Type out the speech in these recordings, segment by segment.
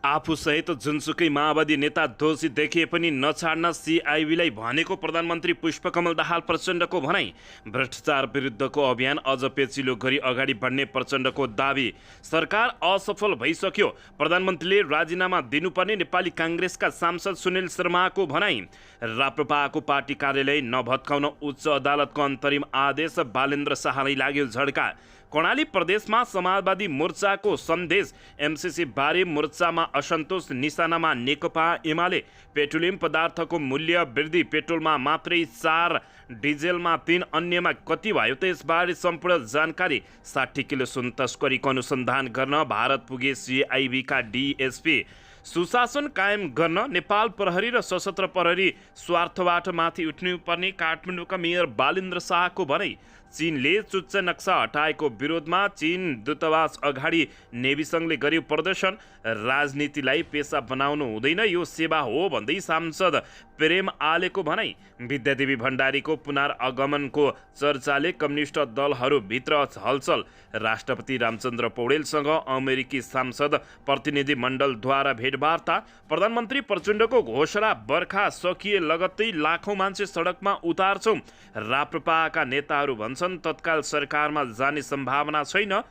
आफूसहित जुनसुकै माओवादी नेता दोषी देखिए पनि नछाड्न सिआइबीलाई भनेको प्रधानमन्त्री पुष्पकमल दाहाल प्रचण्डको भनाई। भ्रष्टाचार विरुद्धको अभियान अझ पेचिलो गरी अगाडि बढ्ने प्रचण्डको दाबी। सरकार असफल भइसक्यो, प्रधानमन्त्रीले राजीनामा दिनुपर्ने नेपाली काङ्ग्रेसका सांसद सुनिल शर्माको भनाई। राप्रपाको पार्टी कार्यालय नभत्काउन उच्च अदालतको अन्तरिम आदेश। बालेन्द्र शाहलाई लाग्यो झड्का। कर्णाली प्रदेशमा समाजवादी मोर्चाको सन्देश। एमसिसी बारे मोर्चामा असन्तोष निशानामा नेकपा एमाले। पेट्रोलियम पदार्थको मूल्य वृद्धि, पेट्रोलमा मात्रै 4, डिजेलमा 3, अन्यमा कति भयो त यसबारे सम्पूर्ण जानकारी। 60 किलो सुन तस्करीको अनुसन्धान गर्न भारत पुगे सिआइबीका डिएसपी। सुशासन कायम गर्न नेपाल प्रहरी र सशस्त्र प्रहरी स्वार्थबाट माथि उठ्नुपर्ने काठमाडौँका मेयर बालेन्द्र शाहको भनाई। चीनले चुच्च नक्सा हटाएको विरोधमा चीन दूतावास अगाडि नेभी सङ्घले गर्यो प्रदर्शन। राजनीतिलाई पेसा बनाउनु हुँदैन, यो सेवा हो भन्दै सांसद प्रेम आलेको भनाई। विद्यादेवी भण्डारीको पुनरागमनको चर्चाले कम्युनिस्ट दलहरूभित्र हलचल। राष्ट्रपति रामचन्द्र पौडेलसँग अमेरिकी सांसद प्रतिनिधि मण्डलद्वारा भेटवार्ता। प्रधानमन्त्री प्रचण्डको घोषणा, बर्खा सकिए लगत्तै लाखौँ मान्छे सडकमा उतार्छौँ। राप्रपाका नेताहरू भन्छन् तत्काल सरकारमा जाने सम्भावना छैन।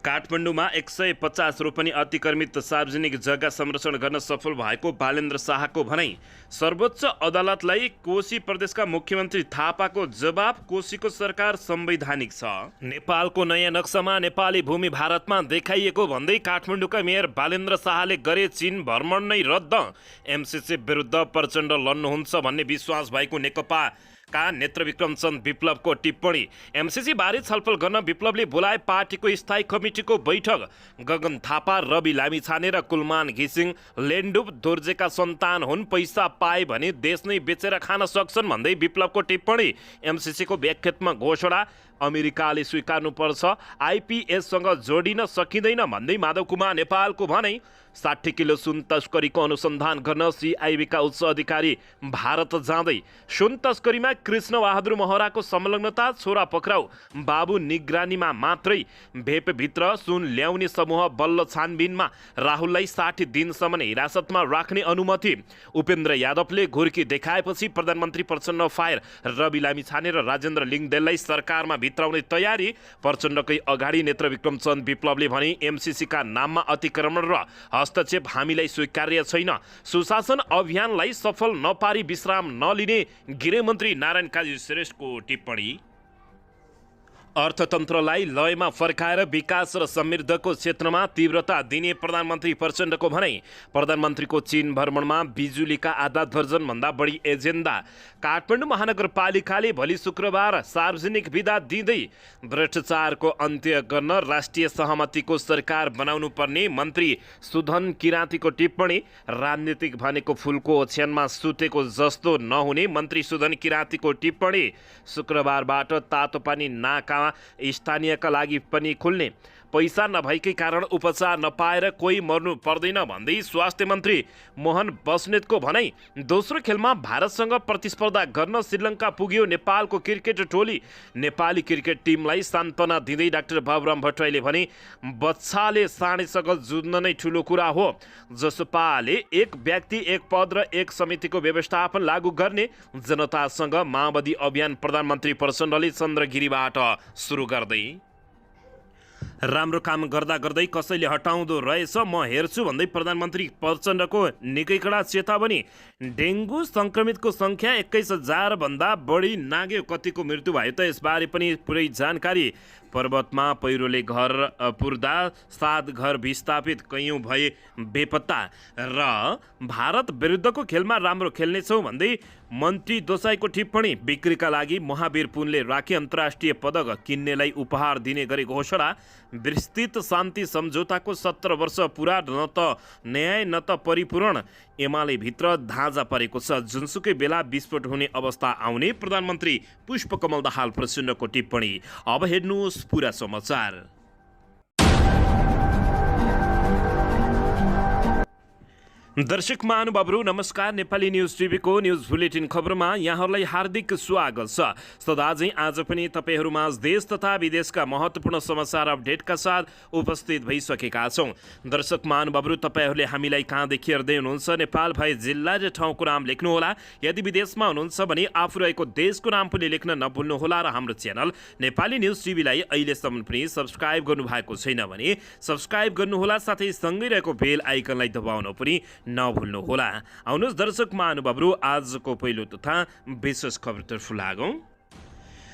काठमाडौँमा 150 रोपनी अतिक्रमित सार्वजनिक जग्गा संरक्षण गर्न सफल भएको बालेन्द्र शाहको भनाई। सर्वोच्च अदालतलाई कोशी प्रदेशका मुख्यमन्त्री थापाको जवाब। कोशीको सरकार संवैधानिक छ। नेपालको नयाँ नक्सामा नेपाली भूमि भारतमा देखाइएको भन्दै काठमाडौँका मेयर बालेन्द्र शाहले गरे चीन भ्रमण नै रद्द। एमसिसी विरुद्ध प्रचण्ड लड्नुहुन्छ भन्ने विश्वास भएको नेकपा का नेत्रविक्रम चन्द विप्लवको टिप्पणी। एमसिसी बारे छलफल गर्न विप्लवले बोलाए पार्टीको स्थायी कमिटीको बैठक। गगन थापा, रवि लामिछाने र कुलमान घिसिङ लेन्डुप दोर्जेका सन्तान हुन्। पैसा पाए भने देश नै बेचेर खान सक्छन् भन्दै विप्लवको टिप्पणी। एमसिसीको व्याख्यात्मक घोषणा, अमेरिकाले स्वीकार्नुपर्छ, आइपिएससँग जोडिन सकिँदैन भन्दै माधव कुमार नेपालको भनाई। 60 किलो सुन तस्करीको अनुसन्धान गर्न सिआइबीका उच्च अधिकारी भारत जाँदै। सुन तस्करीमा कृष्ण बहादुर महराको संलग्नता, छोरा पक्राउ। बाबु निगरानीमा मात्रै। भेपभित्र सुन ल्याउने समूह बल्ल छानबिनमा। राहुललाई 60 दिनसम्म हिरासतमा राख्ने अनुमति। उपेन्द्र यादवले घुर्की देखाएपछि प्रधानमन्त्री प्रचण्ड फायर। रवि लामिछाने र राजेन्द्र लिङदेललाई सरकारमा भित्राउने तयारी। प्रचण्डकै अगाडि नेत्रविक्रम चन्द विप्लवले भने एमसिसीका नाममा अतिक्रमण र हस्तक्षेप हामीलाई स्वीकार्य छैन। सुशासन अभियानलाई सफल नपारी विश्राम नलिने गृहमन्त्री नारायण काजी श्रेष्ठको टिप्पणी। अर्थतन्त्रलाई लयमा फर्काएर विकास र समृद्धको क्षेत्रमा तीव्रता दिने प्रधानमन्त्री प्रचण्डको भनाई। प्रधानमन्त्रीको चीन भ्रमणमा बिजुलीका आधा दर्जनभन्दा बढी एजेन्डा। काठमाडौँ महानगरपालिकाले भोलि शुक्रबार सार्वजनिक बिदा दिँदै भ्रष्टाचारको अन्त्य गर्न राष्ट्रिय सहमतिको सरकार बनाउनु पर्ने मन्त्री सुधन किराँतीको टिप्पणी। राजनीतिक भनेको फुलको ओछ्यानमा सुतेको जस्तो नहुने मन्त्री सुधन किराँतीको टिप्पणी। शुक्रबारबाट तातो पानी नाका स्थानीयका लागि पनि खुल्ने। पैसा नभएकै कारण उपचार नपाएर कोही मर्नु पर्दैन भन्दै स्वास्थ्य मन्त्री मोहन बस्नेतको भनाई। दोस्रो खेलमा भारतसँग प्रतिस्पर्धा गर्न श्रीलङ्का पुग्यो नेपालको क्रिकेट टोली। नेपाली क्रिकेट टिमलाई सान्त्वना दिँदै डाक्टर बाबुराम भट्टराईले भने बच्चाले साँडेसँग जुझ्न नै ठुलो कुरा हो। जसपाले एक व्यक्ति एक पद र एक समितिको व्यवस्थापन लागू गर्ने। जनतासँग माओवादी अभियान प्रधानमन्त्री प्रचण्डले चन्द्रगिरीबाट सुरु गर्दै। राम्रो काम गर्दा गर्दै कसैले हटाउँदो रहेछ, म हेर्छु भन्दै प्रधानमन्त्री प्रचण्डको निकै कडा चेतावनी। डेङ्गु सङ्क्रमितको सङ्ख्या 21,000 भन्दा बढी नाग्यो। कतिको मृत्यु भयो त यसबारे पनि पुरै जानकारी। पर्वतमा पहिरोले घर पुर्दा 7 घर विस्थापित, कैयौँ भए बेपत्ता। र भारत विरुद्धको खेलमा राम्रो खेल्नेछौँ भन्दै मन्त्री दोसाईको टिप्पणी। बिक्रीका लागि महावीर पुनले राखी अन्तर्राष्ट्रिय पदक किन्नेलाई उपहार दिने गरी घोषणा। विस्तृत शान्ति सम्झौताको 17 वर्ष पुरा, न त न्याय न त परिपूरण। एमाले भित्र धाँजा परेको छ, जुनसुकै बेला विस्फोट हुने अवस्था आउने। प्रधानमन्त्री पुष्पकमल दाहाल प्रचण्डको टिप्पणी। अब हेर्नुहोस् पुरा समाचार। दर्शक महानुभावहरू नमस्कार। नेपाली न्युज टिभीको न्युज बुलेटिन खबरमा यहाँहरूलाई हार्दिक स्वागत छ। सदाझै आज पनि तपाईँहरूमाझ देश तथा विदेशका महत्त्वपूर्ण समाचार अपडेटका साथ उपस्थित भइसकेका छौँ। दर्शक महानुभावहरू, तपाईँहरूले हामीलाई कहाँदेखि हेर्दै हुनुहुन्छ नेपाल भए जिल्ला र ठाउँको नाम लेख्नुहोला। यदि विदेशमा हुनुहुन्छ भने आफू रहेको देशको नाम पनि लेख्न नभुल्नुहोला र हाम्रो च्यानल नेपाली न्युज टिभीलाई अहिलेसम्म पनि सब्सक्राइब गर्नुभएको छैन भने सब्सक्राइब गर्नुहोला, साथै सँगै रहेको बेल आइकनलाई दबाउन पनि नभुल्नुहोला। आउनुहोस् दर्शक महानुभावहरू, आजको पहिलो तथा विशेष खबरतर्फ लागौँ।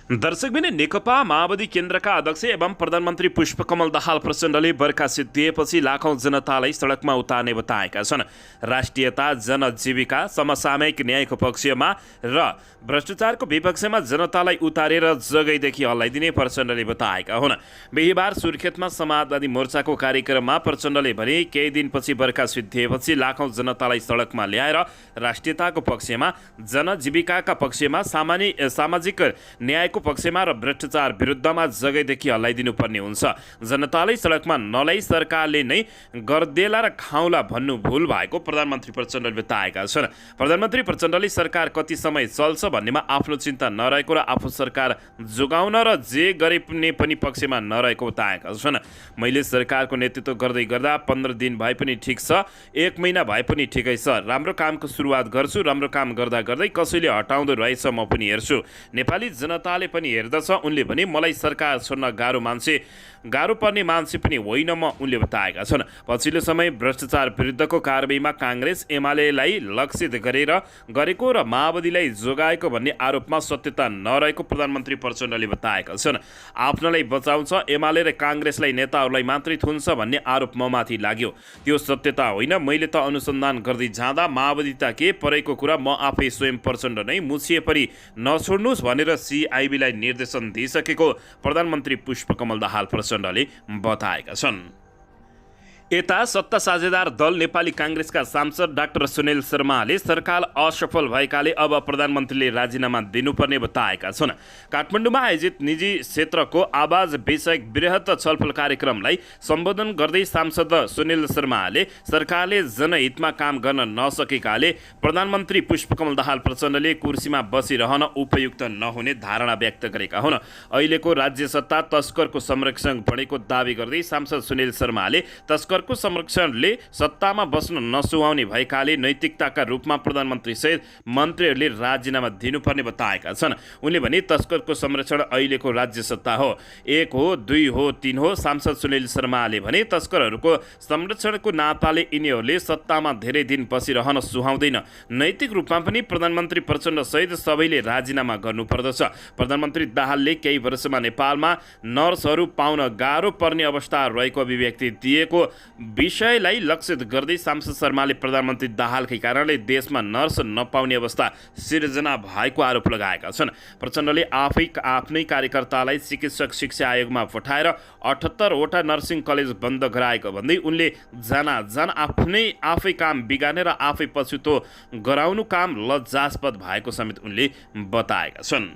दर्शकबिन नेकपा माओवादी केन्द्रका अध्यक्ष एवं प्रधानमन्त्री पुष्पकमल दाहाल प्रचण्डले बर्खा सिद्धिएपछि लाखौं जनतालाई सडकमा उतार्ने बताएका छन्। राष्ट्रियता, जनजीविका, समसामयिक न्यायको पक्षमा र भ्रष्टाचारको विपक्षमा जनतालाई उतारेर जगैदेखि हल्लाइदिने प्रचण्डले बताएका हुन्। बिहिबार सुर्खेतमा समाजवादी मोर्चाको कार्यक्रममा प्रचण्डले भने केही दिनपछि बर्खा सिद्धिएपछि लाखौं जनतालाई सडकमा ल्याएर राष्ट्रियताको पक्षमा, जनजीविकाका पक्षमा, सामाजिक न्यायको पक्षमा र भ्रष्टाचार विरुद्धमा जगैदेखि हल्लाइदिनु पर्ने हुन्छ। जनतालाई सडकमा नलाई सरकारले नै गर्देला र खाउला भन्नु भुल भएको प्रधानमन्त्री प्रचण्डले बताएका छन्। प्रधानमन्त्री प्रचण्डले सरकार कति समय चल्छ भन्नेमा आफ्नो चिन्ता नरहेको र आफू सरकार जोगाउन र जे गरे पनि पक्षमा नरहेको बताएका छन्। मैले सरकारको नेतृत्व गर्दै गर्दा 15 दिन भए पनि ठिक छ, 1 महिना भए पनि ठिकै छ। राम्रो कामको सुरुवात गर्छु, राम्रो काम गर्दा गर्दै कसैले हटाउँदो रहेछ म पनि हेर्छु। नेपाली जनताले पनि हेर्दछ। उनले भने मलाई सरकार छोड्न गाह्रो पर्ने मान्छे पनि होइन म, उनले बताएका छन्। पछिल्लो समय भ्रष्टाचार विरुद्धको कारबाहीमा काङ्ग्रेस एमालेलाई लक्षित गरेको र माओवादीलाई जोगाएको भन्ने आरोपमा सत्यता नरहेको प्रधानमन्त्री प्रचण्डले बताएका छन्। आफ्नोलाई बचाउँछ, एमाले र काङ्ग्रेसलाई नेताहरूलाई मात्रै थुन्छ भन्ने आरोप ममाथि लाग्यो। त्यो सत्यता होइन। मैले त अनुसन्धान गर्दै जाँदा माओवादी त के परेको कुरा म आफै स्वयं प्रचण्ड नै मुछिए परि नछोड्नुहोस् भनेर सिआइबीलाई निर्देशन दिइसकेको प्रधानमन्त्री पुष्पकमल दाहाल प्रचण्डले बताएका छन्। यता सत्ता साझेदार दल नेपाली काङ्ग्रेसका सांसद डाक्टर सुनिल शर्माले सरकार असफल भएकाले अब प्रधानमन्त्रीले राजीनामा दिनुपर्ने बताएका छन्। काठमाडौँमा आयोजित निजी क्षेत्रको आवाज विषयक वृहत छलफल कार्यक्रमलाई सम्बोधन गर्दै सांसद सुनिल शर्माले सरकारले जनहितमा काम गर्न नसकेकाले प्रधानमन्त्री पुष्पकमल दाहाल प्रचण्डले कुर्सीमा बसिरहन उपयुक्त नहुने धारणा व्यक्त गरेका हुन्। अहिलेको राज्य सत्ता तस्करको संरक्षण बढेको दावी गर्दै सांसद सुनिल शर्माले तस्करको संरक्षणले सत्तामा बस्न नसुहाउने भएकाले नैतिकताका रूपमा प्रधानमन्त्री सहित मन्त्रीहरूले राजीनामा दिनुपर्ने बताएका छन्। उनले भने तस्करको संरक्षण अहिलेको राज्य सत्ता हो, 1 हो, 2 हो, 3 हो। सांसद सुनिल शर्माले भने तस्करहरूको संरक्षणको नाताले यिनीहरूले सत्तामा धेरै दिन बसिरहन सुहाउँदैन। नैतिक रूपमा पनि प्रधानमन्त्री प्रचण्ड सहित सबैले राजीनामा गर्नुपर्दछ। प्रधानमन्त्री दाहालले केही वर्षमा नेपालमा नर्सहरू पाउन गाह्रो पर्ने अवस्था रहेको अभिव्यक्ति दिएको विषयलाई लक्षित गर्दै सांसद शर्माले प्रधानमन्त्री दाहालकै कारणले देशमा नर्स नपाउने अवस्था सिर्जना भएको आरोप लगाएका छन्। प्रचण्डले आफ्नै कार्यकर्तालाई चिकित्सक शिक्षा आयोगमा पठाएर 78 वटा नर्सिङ कलेज बन्द गराएको भन्दै उनले आफै काम बिगार्ने र आफै पछुतो गराउनु काम लज्जास्पद भएको समेत उनले बताएका छन्।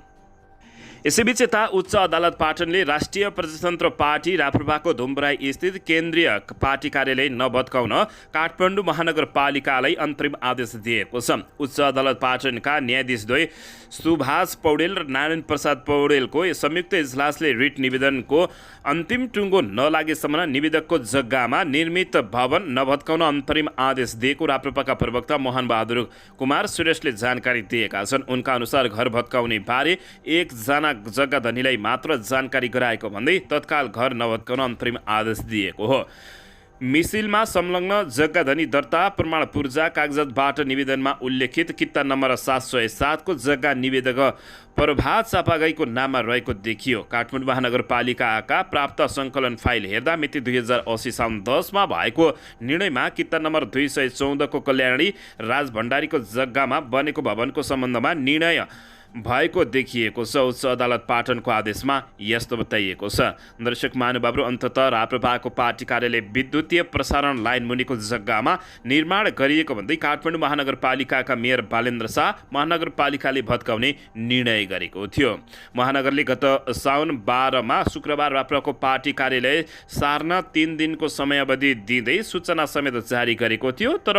यसैबीच यता उच्च अदालत पाटनले राष्ट्रिय प्रजातन्त्र पार्टी राप्रपाको धुम्बराई स्थित केन्द्रीय पार्टी कार्यालय नभत्काउन काठमाडौँ महानगरपालिकालाई अन्तरिम आदेश दिएको छ। उच्च अदालत पाटनका न्यायाधीशद्वय सुभाष पौडेल र नारायण प्रसाद पौडेलको संयुक्त इजलासले रिट निवेदनको अन्तिम टुङ्गो नलागेसम्म निवेदकको जग्गामा निर्मित भवन नभत्काउन अन्तरिम आदेश दिएको राप्रपाका प्रवक्ता मोहन बहादुर कुमार सुरेशले जानकारी दिएका छन्। उनका अनुसार घर भत्काउने बारे एकजना जग्गा धनीलाई मात्र जानकारी गराएको भन्दै तत्काल घर नभत्काउन अन्तरिम आदेश दिएको हो। मिसिलमा संलग्न जग्गाधनी दर्ता प्रमाण पूर्जा कागजातबाट निवेदनमा उल्लेखित किता नम्बर 707 को जग्गा निवेदक प्रभात चापागाईको नाममा रहेको देखियो। काठमाडौँ महानगरपालिकाका प्राप्त सङ्कलन फाइल हेर्दा मिति 2080 साउन 10 मा भएको निर्णयमा किता नम्बर 214 को कल्याणी राज भण्डारीको जग्गामा बनेको भवनको सम्बन्धमा निर्णय भएको देखिएको छ। उच्च अदालत पाटनको आदेशमा यस्तो बताइएको छ। दर्शक महानुभावहरू, अन्ततः राप्रपाको पार्टी कार्यालय विद्युतीय प्रसारण लाइन मुनिको जग्गामा निर्माण गरिएको भन्दै काठमाडौँ महानगरपालिकाका मेयर बालेन्द्र शाह महानगरपालिकाले भत्काउने निर्णय गरेको थियो। महानगरले गत साउन 12 मा शुक्रबार राप्रपाको पार्टी कार्यालय सार्न 3 दिनको समयावधि दिँदै सूचना समेत जारी गरेको थियो। तर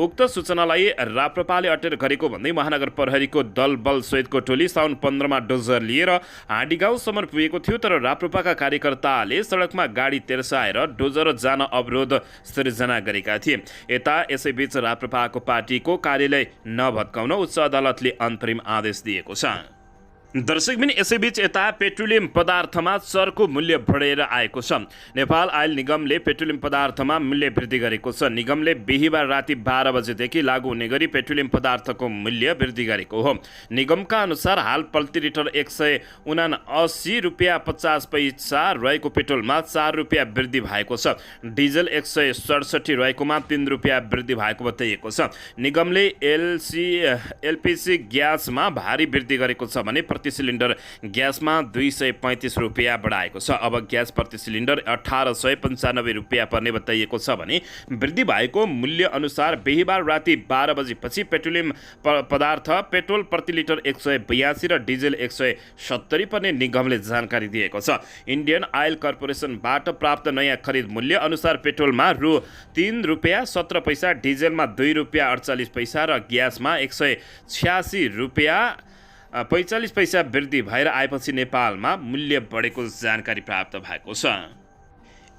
उक्त सूचनालाई राप्रपाले अटेर गरेको भन्दै महानगर प्रहरीको दल बल सहितको टोली साउन 15 मा डोजर लिएर हाँडी गाउँसम्म पुगेको थियो, तर राप्रपाका कार्यकर्ताले सडकमा गाडी तेर्साएर डोजर जान अवरोध सृजना गरेका थिए। यसैबीच राप्रपाको पार्टीको कार्यालय नभत्काउन उच्च अदालतले अन्तरिम आदेश दिएको छ। दर्शकबिन यसैबीच पेट्रोलियम पदार्थमा चरको मूल्य बढेर आएको छ। नेपाल आयल निगमले पेट्रोलियम पदार्थमा मूल्य वृद्धि गरेको छ। निगमले बिहिबार राति 12 बजेदेखि लागू हुने गरी पेट्रोलियम पदार्थको मूल्य वृद्धि गरेको हो। निगमका अनुसार हाल प्रति लिटर 179 रुपियाँ 50 पैसा रहेको पेट्रोलमा 4 रुपियाँ वृद्धि भएको छ। डिजल 167 रहेकोमा 3 रुपियाँ वृद्धि भएको बताइएको छ। निगमले एलपीजी ग्यासमा भारी वृद्धि गरेको छ भने प्रति सिलिन्डर ग्यासमा 235 रुपियाँ बढाएको छ। अब ग्यास प्रति सिलिन्डर 1895 रुपियाँ पर्ने बताइएको छ भने वृद्धि भएको मूल्य अनुसार बिहिबार राति 12 बजेपछि पेट्रोलियम पदार्थ पेट्रोल प्रति लिटर 182 र डिजेल 170 पर्ने निगमले जानकारी दिएको छ। इन्डियन आयल कर्पोरेसनबाट प्राप्त नयाँ खरिद मूल्य अनुसार पेट्रोलमा रु 3 रुपियाँ 17 पैसा, डिजेलमा 2 रुपियाँ 48 पैसा र ग्यासमा 186 रुपियाँ 45 पैसा वृद्धि भएर आएपछि नेपालमा मूल्य बढेको जानकारी प्राप्त भएको छ।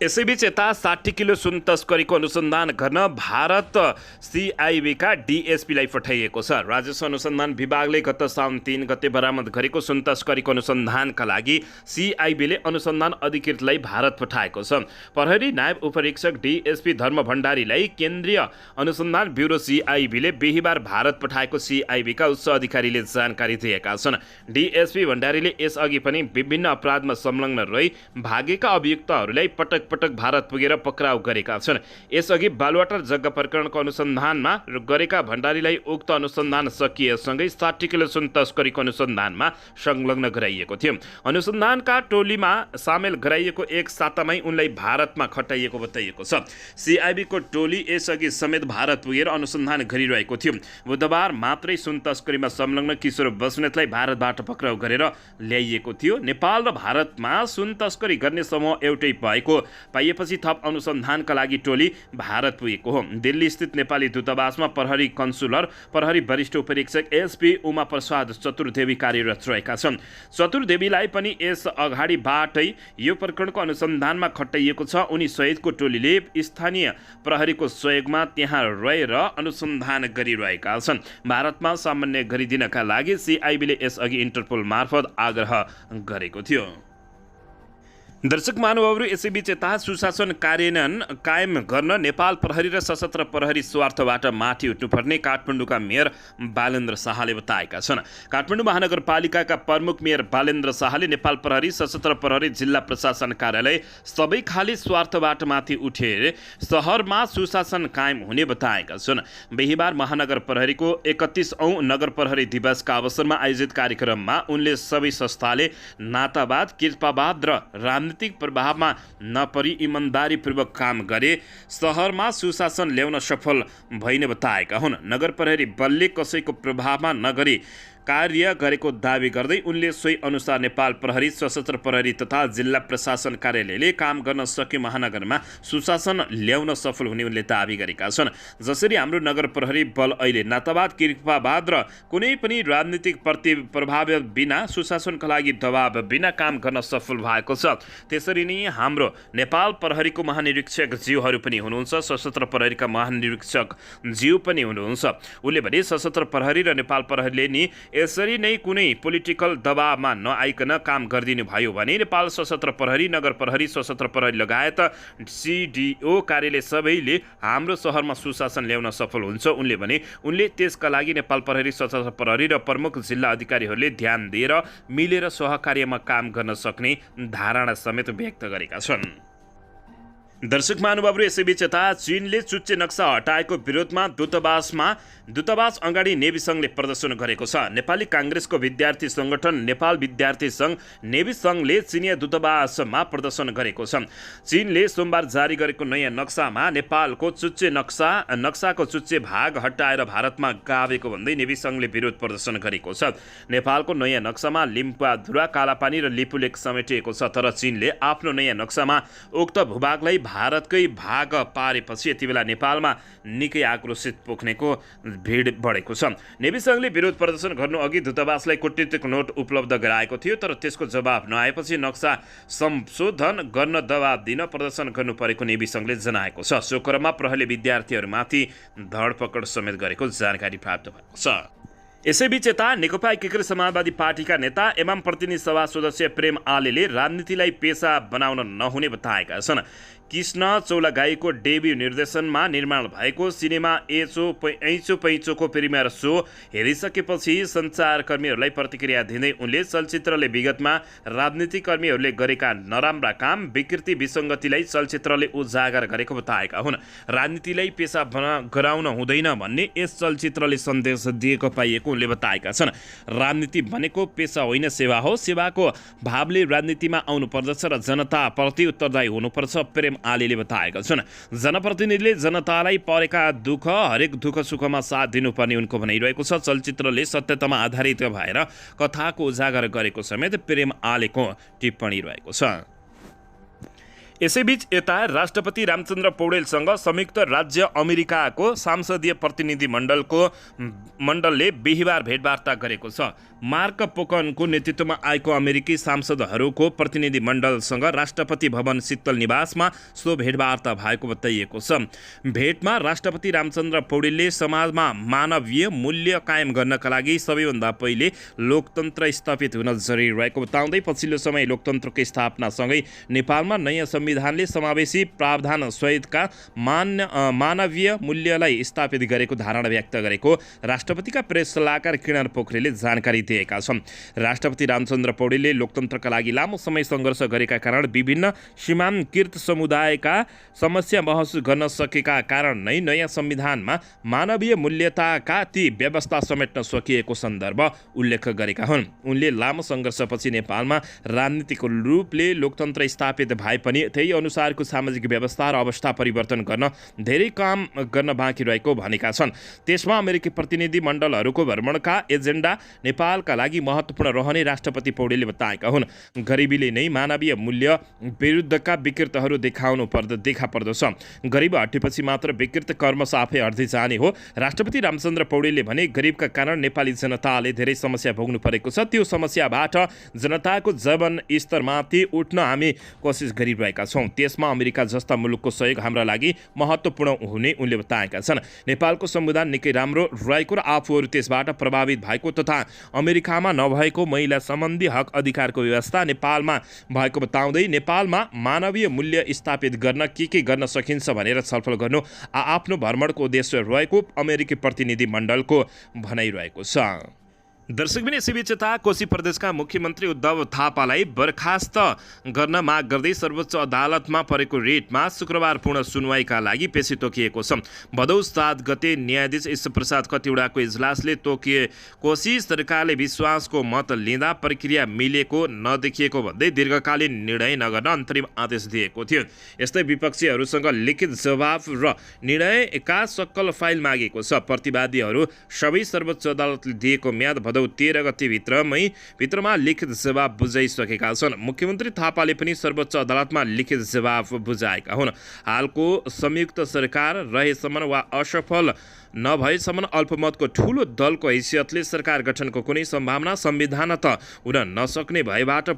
यसैबीच 60 किलो सुन तस्करीको अनुसन्धान गर्न भारत सिआइबीका डिएसपीलाई पठाइएको छ। राजस्व अनुसन्धान विभागले गत साउन 3 गते बरामद गरेको सुन तस्करीको अनुसन्धानका लागि सिआइबीले अनुसन्धान अधिकृतलाई भारत पठाएको छ। प्रहरी नायब उपरीक्षक डिएसपी धर्म भण्डारीलाई केन्द्रीय अनुसन्धान ब्युरो सिआइबीले बिहिबार भारत पठाएको सिआइबीका उच्च अधिकारीले जानकारी दिएका छन्। डिएसपी भण्डारीले यसअघि पनि विभिन्न अपराधमा संलग्न रही भागेका अभियुक्तहरूलाई पटक भारत पुगेर पक्राउ गरेका छन्। यसअघि बालुवाटार जग्गा प्रकरणको अनुसन्धानमा गरेका भण्डारीलाई उक्त अनुसन्धान सकिएसँगै 60 किलो सुन तस्करीको अनुसन्धानमा संलग्न गराइएको थियो। अनुसन्धानका टोलीमा सामेल गराइएको एक सातामै उनलाई भारतमा खटाइएको बताइएको छ। सिआइबीको टोली यसअघि समेत भारत पुगेर अनुसन्धान गरिरहेको थियो। बुधबार मात्रै सुन तस्करीमा संलग्न किशोर बस्नेतलाई भारतबाट पक्राउ गरेर ल्याइएको थियो। नेपाल र भारतमा सुन तस्करी गर्ने समूह एउटै भएको पाइएपछि थप अनुसन्धानका लागि टोली भारत पुगेको हो। दिल्ली स्थित नेपाली दूतावासमा प्रहरी कन्सुलर प्रहरी वरिष्ठ उपरीक्षक एसपी उमा प्रसाद चतुर्देवी कार्यरत रहेका छन्। चतुर्देवीलाई पनि यस अगाडिबाटै यो प्रकरणको अनुसन्धानमा खटाइएको छ। उनी सहितको टोलीले स्थानीय प्रहरीको सहयोगमा त्यहाँ रहेर अनुसन्धान गरिरहेका छन्। भारतमा सामान्य गरिदिनका लागि सिआइबीले यसअघि इन्टरपोल मार्फत आग्रह गरेको थियो। दर्शक महानुभावहरू, यसैबीच सुशासन कार्यान्वयन कायम गर्न नेपाल प्रहरी र सशस्त्र प्रहरी स्वार्थबाट माथि उठ्नुपर्ने काठमाडौँका मेयर बालेन्द्र शाहले बताएका छन्। काठमाडौँ महानगरपालिकाका प्रमुख मेयर बालेन्द्र शाहले नेपाल प्रहरी, सशस्त्र प्रहरी, जिल्ला प्रशासन कार्यालय सबै खाली स्वार्थबाट माथि उठे सहरमा सुशासन कायम हुने बताएका छन्। बिहिबार महानगर प्रहरीको 31औं नगर प्रहरी दिवसका अवसरमा आयोजित कार्यक्रममा उनले सबै संस्थाले नातावाद, कृपावाद र राजनीतिक प्रभावमा नपरी इमानदारीपूर्वक काम गरे सहरमा सुशासन ल्याउन सफल भइने बताएका हुन्। नगर प्रहरी बलले कसैको प्रभावमा नगरी कार्य गरेको दावी गर्दै उनले सोही अनुसार नेपाल प्रहरी, सशस्त्र प्रहरी तथा जिल्ला प्रशासन कार्यालयले काम गर्न सके महानगरमा सुशासन ल्याउन सफल हुने उनले दावी गरेका छन्। जसरी हाम्रो नगर प्रहरी बल अहिले नातावाद, कृपावाद र कुनै पनि राजनीतिक प्रभाव बिना सुशासनका लागि दबाव बिना काम गर्न सफल भएको छ, त्यसरी नै हाम्रो नेपाल प्रहरीको महानिरीक्षक ज्यूहरू पनि हुनुहुन्छ, सशस्त्र प्रहरीका महानिरीक्षक ज्यू पनि हुनुहुन्छ। उनले भने सशस्त्र प्रहरी र नेपाल प्रहरीले नि यसरी नै कुनै पोलिटिकल दबावमा नआइकन काम गरिदिनु भयो भने नेपाल सशस्त्र प्रहरी, नगर प्रहरी, सशस्त्र प्रहरी लगायत सिडिओ कार्यालय सबैले हाम्रो सहरमा सुशासन ल्याउन सफल हुन्छ। उनले त्यसका लागि नेपाल प्रहरी, सशस्त्र प्रहरी र प्रमुख जिल्ला अधिकारीहरूले ध्यान दिएर मिलेर सहकार्यमा काम गर्न सक्ने धारणा समेत व्यक्त गरेका छन्। दर्शक महानुभावहरू, यसैबीच चीनले चुच्चे नक्सा हटाएको विरोधमा दूतावास अगाडि नेभी सङ्घले प्रदर्शन गरेको छ। नेपाली काङ्ग्रेसको विद्यार्थी सङ्गठन नेपाल विद्यार्थी सङ्घ नेभी सङ्घले चिनिया दूतावासमा प्रदर्शन गरेको छ। चीनले सोमबार जारी गरेको नयाँ नक्सामा नेपालको नक्साको चुच्चे भाग हटाएर भारतमा गाभेको भन्दै नेभी सङ्घले विरोध प्रदर्शन गरेको छ। नेपालको नयाँ नक्सामा लिम्पुवाधुरा, कालापानी र लिपुलेक समेटिएको छ, तर चीनले आफ्नो नयाँ नक्सामा उक्त भूभागलाई भारतकै भाग पारेपछि यति बेला नेपालमा निकै आक्रोशित पोख्नेको भिड बढेको छ। नेभी सङ्घले विरोध प्रदर्शन गर्नु अघि दूतावासलाई कूटनीतिक नोट उपलब्ध गराएको थियो, तर त्यसको जवाब नआएपछि नक्सा संशोधन गर्न दबाब दिन प्रदर्शन गर्नु परेको नेभी सङ्घले जनाएको छ। सो क्रममा प्रहरीले विद्यार्थीहरूमाथि धरपकड समेत गरेको जानकारी प्राप्त भएको छ। यसैबीच यता नेकपा एकीकृत समाजवादी पार्टीका नेता एवं प्रतिनिधि सभा सदस्य प्रेम आलेले राजनीतिलाई पेसा बनाउन नहुने बताएका छन्। कृष्ण चौलागाईको डेब्यू निर्देशनमा निर्माण भएको सिनेमा ऐँचो पैँचोको प्रिमियर शो हेरिसकेपछि सञ्चारकर्मीहरूलाई प्रतिक्रिया दिँदै उनले चलचित्रले विगतमा राजनीतिक कर्मीहरूले गरेका नराम्रा काम, विकृति, विसङ्गतिलाई चलचित्रले उजागर गरेको बताएका हुन्। राजनीतिलाई पेसा गराउन हुँदैन भन्ने यस चलचित्रले सन्देश दिएको पाइएको उनले बताएका छन्। राजनीति भनेको पेसा होइन, सेवा हो। सेवाको भावले राजनीतिमा आउनुपर्दछ र जनताप्रति उत्तरदायी हुनुपर्छ, प्रेम आलेले बताएका छन्। जनप्रतिनिधिले जनतालाई परेका दुःख, हरेक दुःख सुखमा साथ दिनुपर्ने उनको भनाइरहेको छ। चलचित्रले सत्यतामा आधारित भएर कथाको उजागर गरेको समेत प्रेम आलेको टिप्पणी रहेको छ। यसैबीच यता राष्ट्रपति रामचन्द्र पौडेलसँग संयुक्त राज्य अमेरिकाको सांसदीय प्रतिनिधि मण्डलले बिहिबार भेटवार्ता गरेको छ। मार्क पोकनको नेतृत्वमा आएको अमेरिकी सांसदहरूको प्रतिनिधि मण्डलसँग राष्ट्रपति भवन शीतल निवासमा सो भेटवार्ता भएको बताइएको छ। भेटमा राष्ट्रपति रामचन्द्र पौडेलले समाजमा मानवीय मूल्य कायम गर्नका लागि सबैभन्दा पहिले लोकतन्त्र स्थापित हुन जरुरी रहेको बताउँदै पछिल्लो समय लोकतन्त्रको स्थापनासँगै नेपालमा नयाँ संविधानले समावेशी प्रावधान सहितका मानवीय मूल्यलाई स्थापित गरेको धारणा व्यक्त गरेको राष्ट्रपतिका प्रेस सल्लाहकार किरण पोखरेलले जानकारी दिएका छन्। राष्ट्रपति रामचन्द्र पौडेलले लोकतन्त्रका लागि लामो समय सङ्घर्ष गरेका कारण विभिन्न सीमाङ्कृत समुदायका समस्या महसुस गर्न सकेका कारण नै नयाँ संविधानमा मानवीय मूल्यताका ती व्यवस्था समेट्न सकिएको सन्दर्भ उल्लेख गरेका हुन्। उनले लामो सङ्घर्षपछि नेपालमा राजनीतिक रूपले लोकतन्त्र स्थापित भए पनि त्यही अनुसारको सामाजिक व्यवस्था र अवस्था परिवर्तन गर्न धेरै काम गर्न बाँकी रहेको भनेका छन्। त्यसमा अमेरिकी प्रतिनिधि मण्डलहरूको भ्रमणका एजेन्डा नेपालका लागि महत्त्वपूर्ण रहने राष्ट्रपति पौडेलले बताएका हुन्। गरिबीले नै मानवीय मूल्य विरुद्धका विकृतहरू देखा पर्दछ। गरिब हटेपछि मात्र विकृत कर्म आफै हट्दै जाने हो। राष्ट्रपति रामचन्द्र पौडेलले भने गरिबका कारण नेपाली जनताले धेरै समस्या भोग्नु परेको छ। त्यो समस्याबाट जनताको जीवन स्तरमाथि उठ्न हामी कोसिस गरिरहेका छौँ। त्यसमा अमेरिका जस्ता मुलुकको सहयोग हाम्रा लागि महत्त्वपूर्ण हुने उनले बताएका छन्। नेपालको संविधान निकै राम्रो रहेको र आफूहरू त्यसबाट प्रभावित भएको तथा अमेरिकामा नभएको महिला सम्बन्धी हक अधिकारको व्यवस्था नेपालमा भएको बताउँदै नेपालमा मानवीय मूल्य स्थापित गर्न के गर्न सकिन्छ भनेर छलफल गर्नु आफ्नो भ्रमणको उद्देश्य रहेको अमेरिकी प्रतिनिधि मण्डलको भनाइरहेको छ। दर्शकबिन यसैबीच यता कोशी प्रदेशका मुख्यमन्त्री उद्धव थापालाई बर्खास्त गर्न माग गर्दै सर्वोच्च अदालतमा परेको रिटमा शुक्रबार पूर्ण सुनवाईका लागि पेशी तोकिएको छ। भदौ 7 गते न्यायाधीश ईश्वरप्रसाद कतिवडाको इजलासले कोशी सरकारले विश्वासको मत लिँदा प्रक्रिया मिलेको नदेखिएको भन्दै दीर्घकालीन निर्णय नगर्न अन्तरिम आदेश दिएको थियो। यस्तै विपक्षीहरूसँग लिखित जवाफ र निर्णयका सक्कल फाइल मागेको छ। प्रतिवादीहरू सबै सर्वोच्च अदालतले दिएको म्याद भदौ 13 गते भित्रमा लिखित जवाब बुझाइसकेका छन्। मुख्यमन्त्री थापाले पनि सर्वोच्च अदालतमा लिखित जवाब बुझाएका हुन्। हालको संयुक्त सरकार रहेसम्म वा असफल नभएसम्म अल्पमतको ठूलो दलको हैसियतले सरकार गठनको कुनै सम्भावना संविधानत हुन नसक्ने भएबाट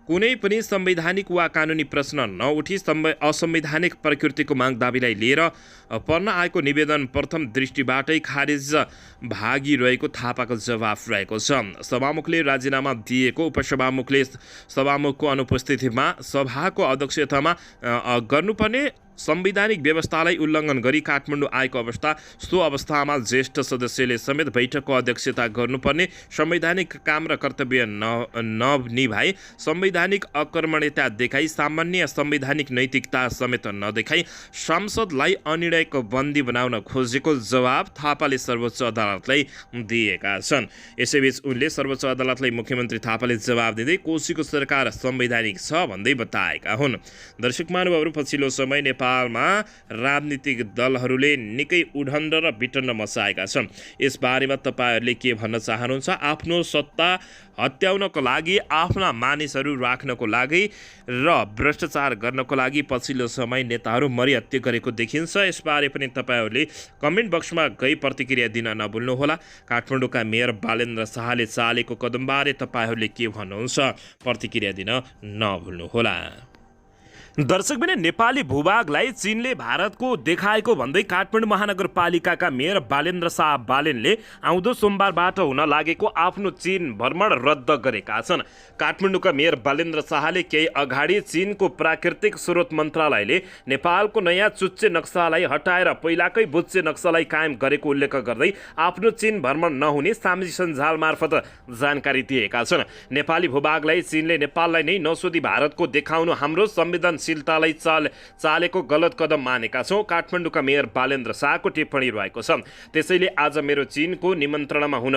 कुनै पनि संवैधानिक वा कानुनी प्रश्न नउठी असंवैधानिक प्रकृतिको माग दाबीलाई लिएर पर्न आएको निवेदन प्रथम दृष्टिबाटै खारिज भागी रहेको थापाको जवाफ रहेको छ। सभामुखले राजीनामा दिएको उपसभामुखले सभामुखको अनुपस्थितिमा सभाको अध्यक्षतामा गर्नुपर्ने संवैधानिक व्यवस्थालाई उल्लङ्घन गरी काठमाडौँ आएको अवस्था, सो अवस्थामा ज्येष्ठ सदस्यले समेत बैठकको अध्यक्षता गर्नुपर्ने संवैधानिक काम र कर्तव्य ननिभाई संवैधानिक अकर्मण्यता देखाई सामान्य संवैधानिक नैतिकता समेत नदेखाई सांसदलाई अनिर्णयको बन्दी बनाउन खोजेको जवाब थापाले सर्वोच्च अदालतलाई दिएका छन्। यसैबीच उनले सर्वोच्च अदालतलाई मुख्यमन्त्री थापाले जवाब दिँदै कोशीको सरकार संवैधानिक छ भन्दै बताएका हुन्। दर्शक महानुभावहरू, पछिल्लो समय नेपाल नेपालमा राजनीतिक दलहरूले निकै उडण्ड र विटण्ड मचाएका छन्। यसबारेमा तपाईँहरूले के भन्न चाहनुहुन्छ? आफ्नो सत्ता हत्याउनको लागि, आफ्ना मानिसहरू राख्नको लागि र भ्रष्टाचार गर्नको लागि पछिल्लो समय नेताहरू मरिहत्ते गरेको देखिन्छ। यसबारे पनि तपाईँहरूले कमेन्ट बक्समा गई प्रतिक्रिया दिन नभुल्नुहोला। काठमाडौँका मेयर बालेन्द्र शाहले चालेको कदमबारे तपाईँहरूले के भन्नुहुन्छ? प्रतिक्रिया दिन नभुल्नुहोला। दर्शकबिन, नेपाली भूभागलाई चीनले भारतको देखाएको भन्दै काठमाडौँ महानगरपालिकाका मेयर बालेन्द्र शाह बालेनले आउँदो सोमबारबाट हुन लागेको आफ्नो चीन भ्रमण रद्द गरेका छन्। काठमाडौँका मेयर बालेन्द्र शाहले केही अगाडि चीनको प्राकृतिक स्रोत मन्त्रालयले नेपालको नयाँ चुच्चे नक्सालाई हटाएर पहिलाकै बुच्चे नक्सालाई कायम गरेको उल्लेख गर्दै आफ्नो चीन भ्रमण नहुने सामाजिक सञ्जाल मार्फत जानकारी दिएका छन्। नेपाली भूभागलाई चीनले नेपाललाई नै नसोधी भारतको देखाउनु हाम्रो संवेदनशीलतालाई चालेको गलत कदम मानेका छौँ। काठमाडौँका मेयर बालेन्द्र शाहको टिप्पणी रहेको छ। त्यसैले आज मेरो चीनको निमन्त्रणामा हुन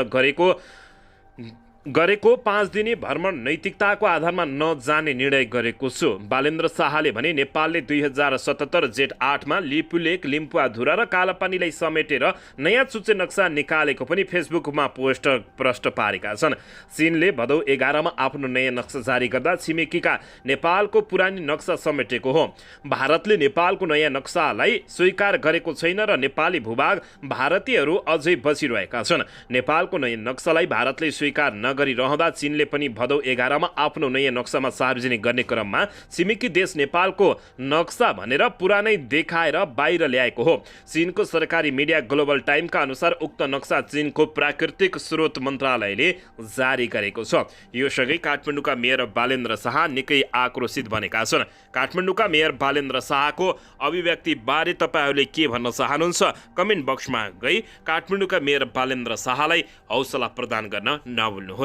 गरेको 5 दिने भ्रमण नैतिकताको आधारमा नजाने निर्णय गरेको छु। बालेन्द्र शाहले भने नेपालले 2077 जेठ 8 मा लिपुलेक, लिम्पुवाधुरा र कालापानीलाई समेटेर नयाँ चुच्चे नक्सा निकालेको पनि फेसबुकमा पोस्ट प्रष्ट पारेका छन्। चीनले भदौ 11 मा आफ्नो नयाँ नक्सा जारी गर्दा छिमेकीका नेपालको पुरानी नक्सा समेटेको हो। भारतले नेपालको नयाँ नक्सालाई स्वीकार गरेको छैन र नेपाली भूभाग भारतीयहरू अझै बसिरहेका छन्। नेपालको नयाँ नक्सालाई भारतले स्वीकार गरिरहँदा चीनले पनि भदौ 11 मा आफ्नो नयाँ नक्सामा सार्वजनिक गर्ने क्रममा छिमेकी देश नेपालको नक्सा भनेर पुरानै देखाएर बाहिर ल्याएको हो। चीनको सरकारी मिडिया ग्लोबल टाइमका अनुसार उक्त नक्सा चीनको प्राकृतिक स्रोत मन्त्रालयले जारी गरेको छ। यो सँगै काठमाडौँका मेयर बालेन्द्र शाह निकै आक्रोशित बनेका छन्। काठमाडौँका मेयर बालेन्द्र शाहको अभिव्यक्तिबारे तपाईँहरूले के भन्न चाहनुहुन्छ? कमेन्ट बक्समा गई काठमाडौँका मेयर बालेन्द्र शाहलाई हौसला प्रदान गर्न नभुल्नुहोला।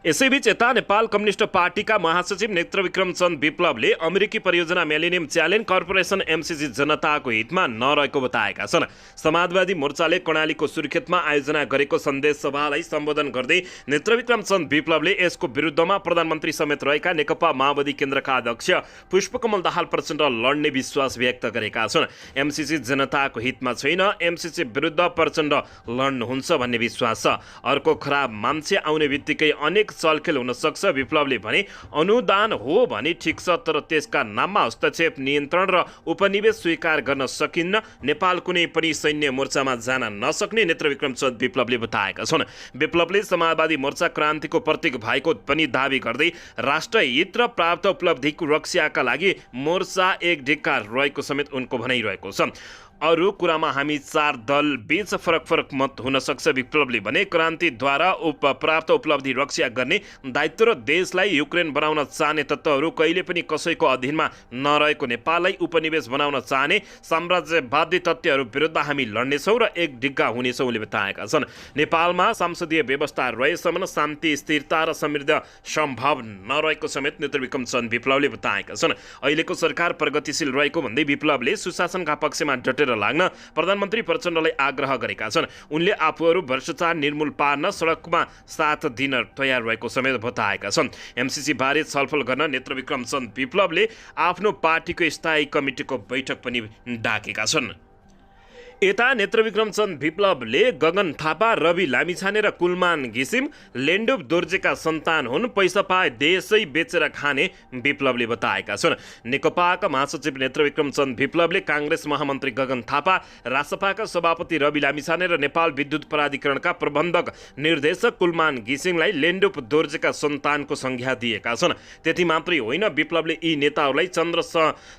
यसैबीच यता नेपाल कम्युनिस्ट पार्टीका महासचिव नेत्रविक्रम चन्द विप्लवले अमेरिकी परियोजना मिलेनियम च्यालेन्ज कर्पोरेसन एमसीसी जनताको हितमा नरहेको बताएका छन्। समाजवादी मोर्चाले कर्णालीको सुर्खेतमा आयोजना गरेको सन्देश सभालाई सम्बोधन गर्दै नेत्रविक्रम चन्द विप्लवले यसको विरुद्धमा प्रधानमन्त्री समेत रहेका नेकपा माओवादी केन्द्रका अध्यक्ष पुष्पकमल दाहाल प्रचण्ड लड्ने विश्वास व्यक्त गरेका छन्। एमसीसी जनताको हितमा छैन, एमसीसी विरुद्ध प्रचण्ड लड्नुहुन्छ भन्ने विश्वास छ। अर्को खराब मान्छे आउने बित्तिकै अनेक चलखेल हुन सक्छ। विप्लवले भने अनुदान हो भने ठिक छ, तर त्यसका नाममा हस्तक्षेप, नियन्त्रण र उपनिवेश स्वीकार गर्न सकिन्न। नेपाल कुनै पनि सैन्य मोर्चामा जान नसक्ने नेत्रविक्रम चन्द विप्लवले बताएका छन्। विप्लवले समाजवादी मोर्चा क्रान्तिको प्रतीक भएको पनि दावी गर्दै राष्ट्रहित र प्राप्त उपलब्धिको रक्षाका लागि मोर्चा एक ढिक्का रहेको समेत उनको भनाइरहेको छ। अरू कुरामा हामी 4 दल बीच फरक मत हुन सक्छ। विप्लवले भने क्रान्तिद्वारा प्राप्त उपलब्धि रक्षा गर्ने दायित्व र देशलाई युक्रेन बनाउन चाहने तत्त्वहरू कहिले पनि कसैको अधीनमा नरहेको नेपाललाई उपनिवेश बनाउन चाहने साम्राज्यवादी तत्त्वहरू विरुद्ध हामी लड्नेछौँ र एक ढिक्का हुनेछौँ उनले बताएका छन्। नेपालमा संसदीय व्यवस्था रहेसम्म शान्ति, स्थिरता र समृद्ध सम्भव नरहेको समेत नेत्रविक्रम चन्द विप्लवले बताएका छन्। अहिलेको सरकार प्रगतिशील रहेको भन्दै विप्लवले सुशासनका पक्षमा डटेर लाग्न प्रधानमन्त्री प्रचण्डलाई आग्रह गरेका छन्। उनले आफूहरू भ्रष्टाचार निर्मूल पार्न सडकमा साथ दिन तयार रहेको समेत बताएका छन्। एमसीसी बारे छलफल गर्न नेत्रविक्रम चन्द विप्लवले आफ्नो पार्टीको स्थायी कमिटीको बैठक पनि डाकेका छन्। यता नेत्रविक्रम चन्द विप्लवले गगन थापा, रवि लामिछाने र कुलमान घिसिम लेन्डुप दोर्जेका सन्तान हुन्। पैसा पाए देशै बेचेर खाने विप्लवले बताएका छन्। नेकपाका महासचिव नेत्रविक्रम चन्द विप्लवले काङ्ग्रेस महामन्त्री गगन थापा, रासपाका सभापति रवि लामिछाने र नेपाल विद्युत प्राधिकरणका प्रबन्धक निर्देशक कुलमान घिसिङलाई लेन्डुप दोर्जेका सन्तानको संज्ञा दिएका छन्। त्यति मात्रै होइन, विप्लवले यी नेताहरूलाई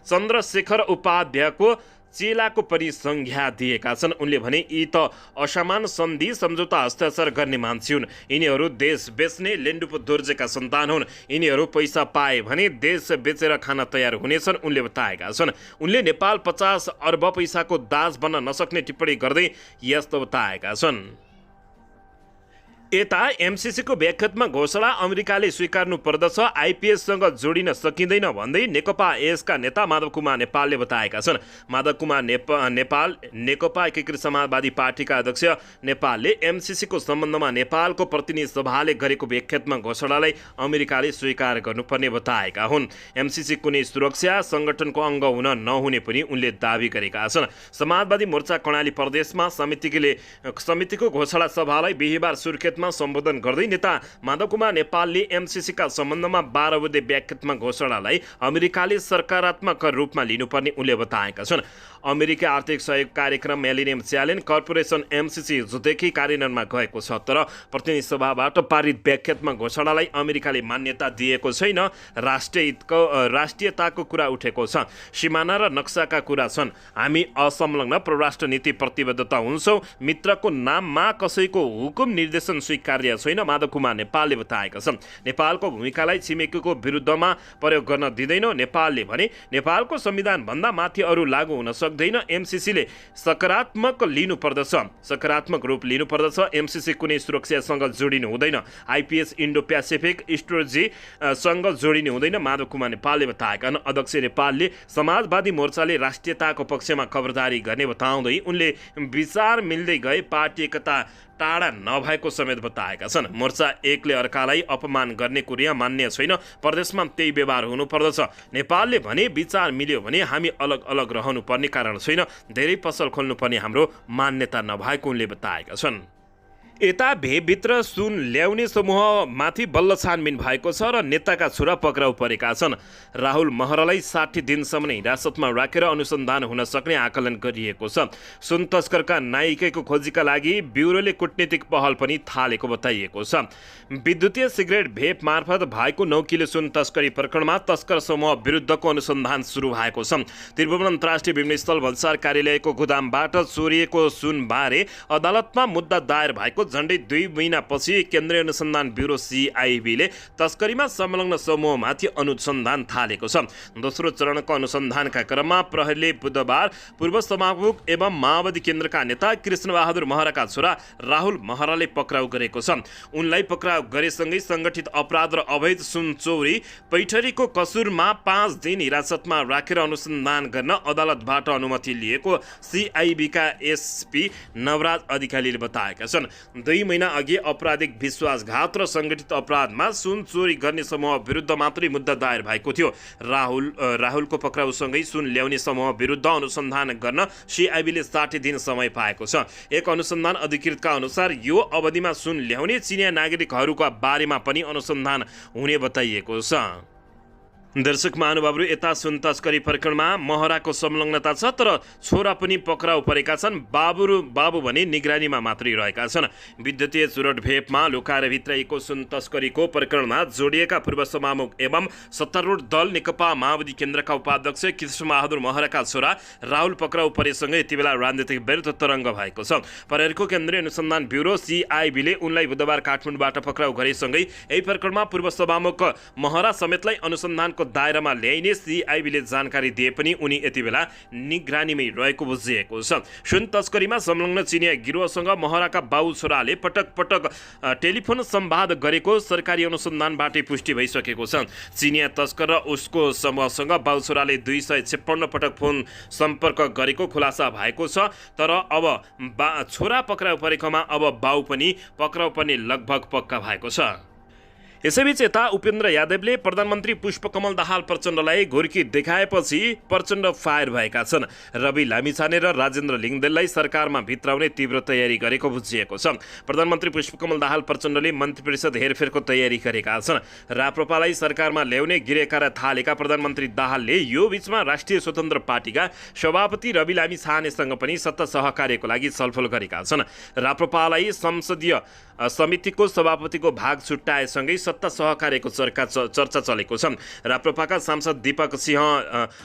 चन्द्रशेखर उपाध्यायको चेलाको पनि संज्ञा दिएका छन्। उनले भने यी त असमान सन्धि सम्झौता हस्ताक्षर गर्ने मान्छे हुन्। यिनीहरू देश बेच्ने लेन्डुप दोर्जेका सन्तान हुन्। यिनीहरू पैसा पाए भने देश बेचेर खान तयार हुनेछन् उनले बताएका छन्। उनले नेपाल 50 अर्ब पैसाको दास बन्न नसक्ने टिप्पणी गर्दै यस्तो बताएका छन्। यता एमसिसीको व्याख्यात्मक घोषणा अमेरिकाले स्वीकार्नु पर्दछ, आइपिएससँग जोडिन सकिँदैन भन्दै नेकपा एसका नेता माधव कुमार नेपालले बताएका छन्। माधव कुमार नेपाल नेकपा एकीकृत समाजवादी पार्टीका अध्यक्ष नेपालले एमसिसीको सम्बन्धमा नेपालको प्रतिनिधि सभाले गरेको व्याख्यात्मक घोषणालाई अमेरिकाले स्वीकार गर्नुपर्ने बताएका हुन्। एमसिसी कुनै सुरक्षा सङ्गठनको अङ्ग हुन नहुने पनि उनले दावी गरेका छन्। समाजवादी मोर्चा कर्णाली प्रदेशमा समितिको घोषणा सभालाई बिहिबार सुर्खेतमा सम्बोधन गर्दै नेता माधव कुमार नेपालले एमसिसीका सम्बन्धमा 12 बुँदे व्याख्यात्मक घोषणालाई अमेरिकाले सकारात्मक रूपमा लिनुपर्ने उनले बताएका छन्। अमेरिकी आर्थिक सहयोग कार्यक्रम मिलेनियम च्यालेन्ज कर्पोरेसन एमसिसी हिजोदेखि कार्यान्वयनमा गएको छ, तर प्रतिनिधि सभाबाट पारित व्याख्यात्मक घोषणालाई अमेरिकाले मान्यता दिएको छैन। राष्ट्रियताको कुरा उठेको छ, सीमाना र नक्साका कुरा छन्। हामी असंलग्न परराष्ट्र नीति प्रतिबद्धता हुन्छौँ। मित्रको नाममा कसैको हुकुम निर्देशन स्वीकार्य छैन, माधव कुमार नेपालले बताएका छन्। नेपालको भूमिकालाई छिमेकीको विरुद्धमा प्रयोग गर्न दिँदैनौँ। नेपालले भने नेपालको संविधान भन्दा माथि अरू लागू हुन सक्दैन। एमसिसीले सकारात्मक रूप लिनुपर्दछ। एमसिसी कुनै सुरक्षासँग जोडिनु हुँदैन। आइपिएस इन्डो पेसिफिक स्ट्रेटेजीसँग जोडिनु हुँदैन, माधव कुमार नेपालले बताएका हुन्। अध्यक्ष नेपालले समाजवादी मोर्चाले राष्ट्रियताको पक्षमा खबरदारी गर्ने बताउँदै उनले विचार मिल्दै गए पार्टी एकता टाढा नभएको समेत बताएका छन्। मोर्चा एकले अर्कालाई अपमान गर्ने कुरा मान्य छैन, प्रदेशमा त्यही व्यवहार हुनुपर्दछ। नेपालले भने विचार मिल्यो भने हामी अलग अलग रहनुपर्ने कारण छैन, धेरै पसल खोल्नुपर्ने हाम्रो मान्यता नभएको उनले बताएका छन्। यता भेभित्र सुन ल्याउने समूहमाथि बल्ल छानबिन भएको छ र नेताका छोरा पक्राउ परेका छन्। राहुल महरालाई 60 दिनसम्म हिरासतमा राखेर अनुसन्धान हुन सक्ने आकलन गरिएको छ। सुन तस्करका नायिकाको खोजीका लागि ब्युरोले कूटनीतिक पहल पनि थालेको बताइएको छ। विद्युतीय सिगरेट भेप मार्फत भएको 9 किलो सुन तस्करी प्रकरणमा तस्कर समूह विरुद्धको अनुसन्धान सुरु भएको छ। त्रिभुवन अन्तर्राष्ट्रिय विमानस्थल भन्सार कार्यालयको गोदामबाट चोरिएको सुनबारे अदालतमा मुद्दा दायर भएको झण्डै 2 महिनापछि केन्द्रीय अनुसन्धान ब्युरो सिआइबीले तस्करीमा संलग्न समूहमाथि अनुसन्धान थालेको छ। दोस्रो चरणको अनुसन्धानका क्रममा प्रहरीले बुधबार पूर्व सभामुख एवं माओवादी केन्द्रका नेता कृष्णबहादुर महराका छोरा राहुल महराले पक्राउ गरेको छ। उनलाई पक्राउ गरेसँगै संगठित अपराध र अवैध सुन चोरी पैठरीको कसुरमा 5 दिन हिरासतमा राखेर अनुसन्धान गर्न अदालतबाट अनुमति लिएको सिआइबीका एसपी नवराज अधिकारीले बताएका छन्। 2 महिना अघि आपराधिक विश्वासघात र संगठित अपराधमा सुन चोरी गर्ने समूह विरुद्ध मात्रै मुद्दा दायर भएको थियो। राहुलको पक्राउसँगै सुन ल्याउने समूह विरुद्ध अनुसन्धान गर्न सिआइबीले 60 दिन समय पाएको छ। एक अनुसन्धान अधिकृतका अनुसार यो अवधिमा सुन ल्याउने चिनिया नागरिकहरूका बारेमा पनि अनुसन्धान हुने बताइएको छ। दर्शक महानुभावहरू, यता सुन तस्करी प्रकरणमा महराको संलग्नता छ, तर छोरा पनि पक्राउ परेका छन्। बाबु भने निगरानीमा मात्रै रहेका छन्। विद्युतीय चुरोट भेपमा लुकाएर भित्राइएको सुन तस्करीको प्रकरणमा जोडिएका पूर्व सभामुख एवं सत्तारूढ दल नेकपा माओवादी केन्द्रका उपाध्यक्ष कृष्णबहादुर महराका छोरा राहुल पक्राउ परेसँगै यति बेला राजनीतिक विरुद्ध तरङ्ग भएको छ। प्रहरीको केन्द्रीय अनुसन्धान ब्युरो सिआइबीले उनलाई बुधबार काठमाडौँबाट पक्राउ गरेसँगै यही प्रकरणमा पूर्व सभामुख महरा समेतलाई अनुसन्धानको दायरामा ल्याइने सिआइबीले जानकारी दिए पनि उनी यति बेला निगरानीमै रहेको बुझिएको छ। सुन तस्करीमा संलग्न चिनिया गिरोहसँग महराका बाउ छोराले पटक पटक टेलिफोन संवाद गरेको सरकारी अनुसन्धानबाटै पुष्टि भइसकेको छ। चिनिया तस्कर र उसको समूहसँग बाउ छोराले 256 पटक फोन सम्पर्क गरेको खुलासा भएको छ। तर अब छोरा पक्राउ परेकोमा अब बाउ पनि पक्राउ पर्ने लगभग पक्का भएको छ। यसैबीच यता उपेन्द्र यादवले प्रधानमन्त्री पुष्पकमल दाहाल प्रचण्डलाई घुर्की देखाएपछि प्रचण्ड फायर भएका छन्। रवि लामिछाने र राजेन्द्र लिङदेललाई सरकारमा भित्राउने तीव्र तयारी गरेको बुझिएको छ। प्रधानमन्त्री पुष्पकमल दाहाल प्रचण्डले मन्त्री परिषद हेरफेरको तयारी गरेका छन्। राप्रपालाई सरकारमा ल्याउने गिरेकारा थालेका प्रधानमन्त्री दाहालले यो बीचमा राष्ट्रिय स्वतन्त्र पार्टीका सभापति रवि लामिछानेसँग पनि सत्ता सहकार्यको लागि छलफल गरेका छन्। राप्रपालाई संसदीय समितिको सभापतिको भाग छुट्याएसँगै सत्ता सहकार्यको चर्चा चलेको छ। राप्रपाका सांसद दीपक सिंह